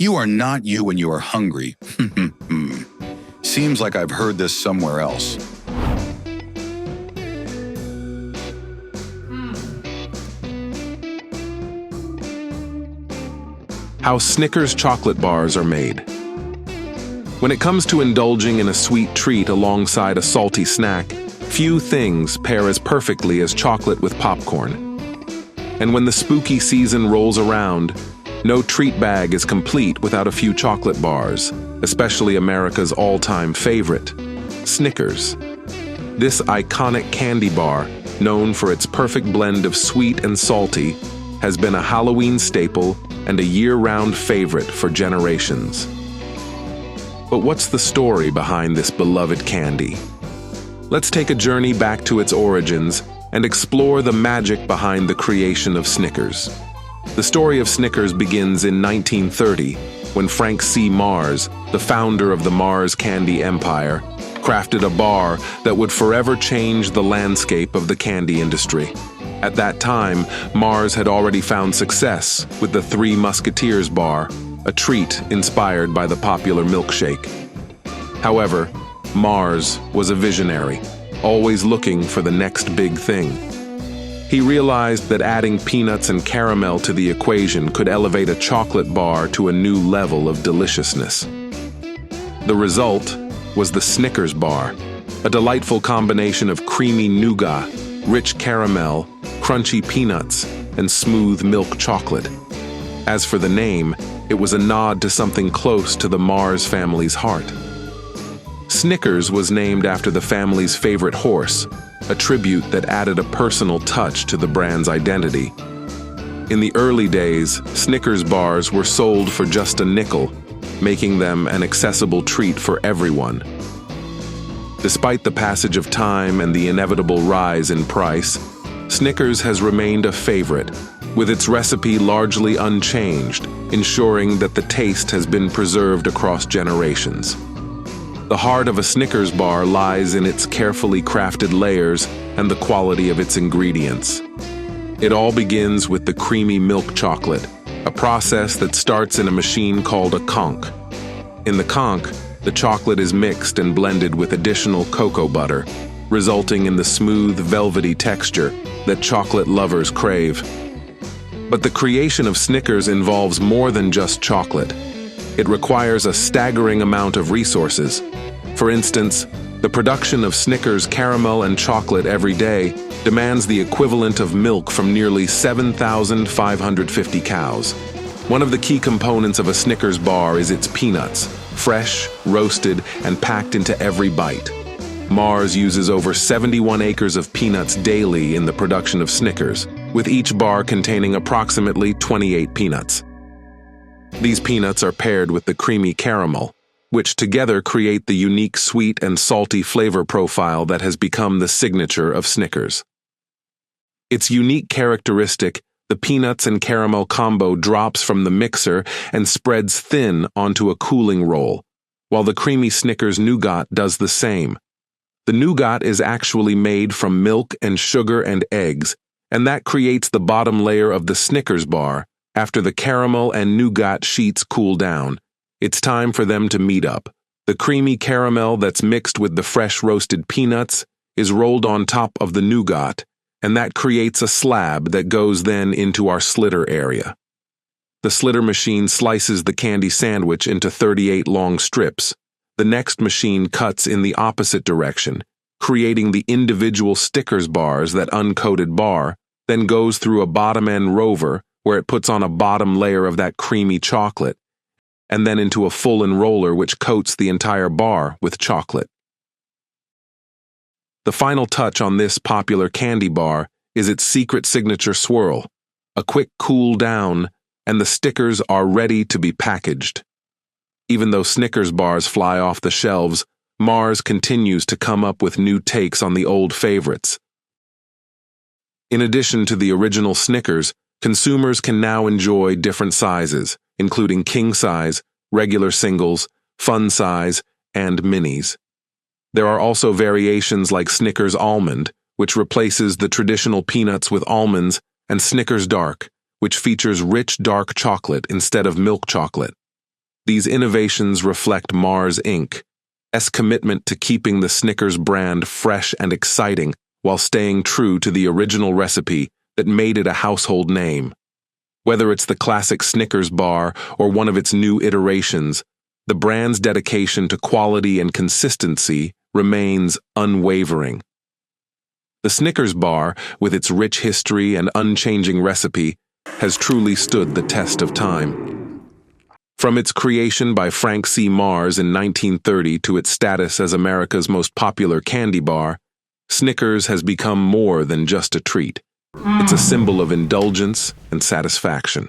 You are not you when you are hungry. Seems like I've heard this somewhere else. How Snickers chocolate bars are made. When it comes to indulging in a sweet treat alongside a salty snack, few things pair as perfectly as chocolate with popcorn. And when the spooky season rolls around, no treat bag is complete without a few chocolate bars, especially America's all-time favorite, Snickers. This iconic candy bar, known for its perfect blend of sweet and salty, has been a Halloween staple and a year-round favorite for generations. But what's the story behind this beloved candy? Let's take a journey back to its origins and explore the magic behind the creation of Snickers. The story of Snickers begins in 1930, when Frank C. Mars, the founder of the Mars Candy Empire, crafted a bar that would forever change the landscape of the candy industry. At that time, Mars had already found success with the Three Musketeers bar, a treat inspired by the popular milkshake. However, Mars was a visionary, always looking for the next big thing. He realized that adding peanuts and caramel to the equation could elevate a chocolate bar to a new level of deliciousness. The result was the Snickers bar, a delightful combination of creamy nougat, rich caramel, crunchy peanuts, and smooth milk chocolate. As for the name, it was a nod to something close to the Mars family's heart. Snickers was named after the family's favorite horse, a tribute that added a personal touch to the brand's identity. In the early days, Snickers bars were sold for just a nickel, making them an accessible treat for everyone. Despite the passage of time and the inevitable rise in price, Snickers has remained a favorite, with its recipe largely unchanged, ensuring that the taste has been preserved across generations. The heart of a Snickers bar lies in its carefully crafted layers and the quality of its ingredients. It all begins with the creamy milk chocolate, a process that starts in a machine called a conch. In the conch, the chocolate is mixed and blended with additional cocoa butter, resulting in the smooth, velvety texture that chocolate lovers crave. But the creation of Snickers involves more than just chocolate. It requires a staggering amount of resources. For instance, the production of Snickers caramel and chocolate every day demands the equivalent of milk from nearly 7,550 cows. One of the key components of a Snickers bar is its peanuts, fresh, roasted, and packed into every bite. Mars uses over 71 acres of peanuts daily in the production of Snickers, with each bar containing approximately 28 peanuts. These peanuts are paired with the creamy caramel, which together create the unique sweet and salty flavor profile that has become the signature of Snickers. Its unique characteristic, the peanuts and caramel combo, drops from the mixer and spreads thin onto a cooling roll, while the creamy Snickers nougat does the same. The nougat is actually made from milk and sugar and eggs, and that creates the bottom layer of the Snickers bar. After the caramel and nougat sheets cool down, it's time for them to meet up. The creamy caramel that's mixed with the fresh roasted peanuts is rolled on top of the nougat, and that creates a slab that goes then into our slitter area. The slitter machine slices the candy sandwich into 38 long strips. The next machine cuts in the opposite direction, creating the individual Snickers bars. That uncoated bar then goes through a bottom-end rover where it puts on a bottom layer of that creamy chocolate, and then into a full enroller which coats the entire bar with chocolate. The final touch on this popular candy bar is its secret signature swirl, a quick cool down, and the stickers are ready to be packaged. Even though Snickers bars fly off the shelves, Mars continues to come up with new takes on the old favorites. In addition to the original Snickers, consumers can now enjoy different sizes, including king size, regular singles, fun size, and minis. There are also variations like Snickers Almond, which replaces the traditional peanuts with almonds, and Snickers Dark, which features rich dark chocolate instead of milk chocolate. These innovations reflect Mars Inc.'s commitment to keeping the Snickers brand fresh and exciting while staying true to the original recipe that made it a household name. Whether it's the classic Snickers bar or one of its new iterations, the brand's dedication to quality and consistency remains unwavering. The Snickers bar, with its rich history and unchanging recipe, has truly stood the test of time. From its creation by Frank C. Mars in 1930 to its status as America's most popular candy bar, Snickers has become more than just a treat. It's a symbol of indulgence and satisfaction.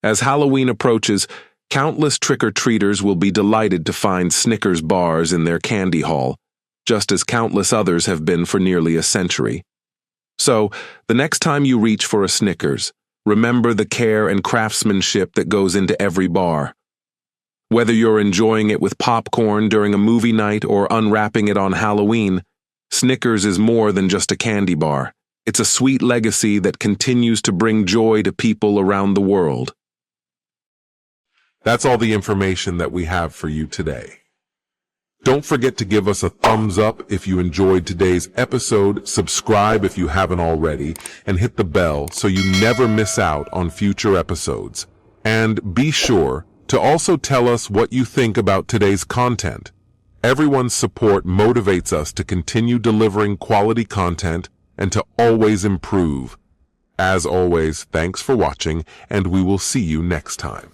As Halloween approaches, countless trick-or-treaters will be delighted to find Snickers bars in their candy haul, just as countless others have been for nearly a century. So, the next time you reach for a Snickers, remember the care and craftsmanship that goes into every bar. Whether you're enjoying it with popcorn during a movie night or unwrapping it on Halloween, Snickers is more than just a candy bar. It's a sweet legacy that continues to bring joy to people around the world. That's all the information that we have for you today. Don't forget to give us a thumbs up if you enjoyed today's episode, subscribe if you haven't already, and hit the bell so you never miss out on future episodes. And be sure to also tell us what you think about today's content. Everyone's support motivates us to continue delivering quality content and to always improve. As always, thanks for watching, and we will see you next time.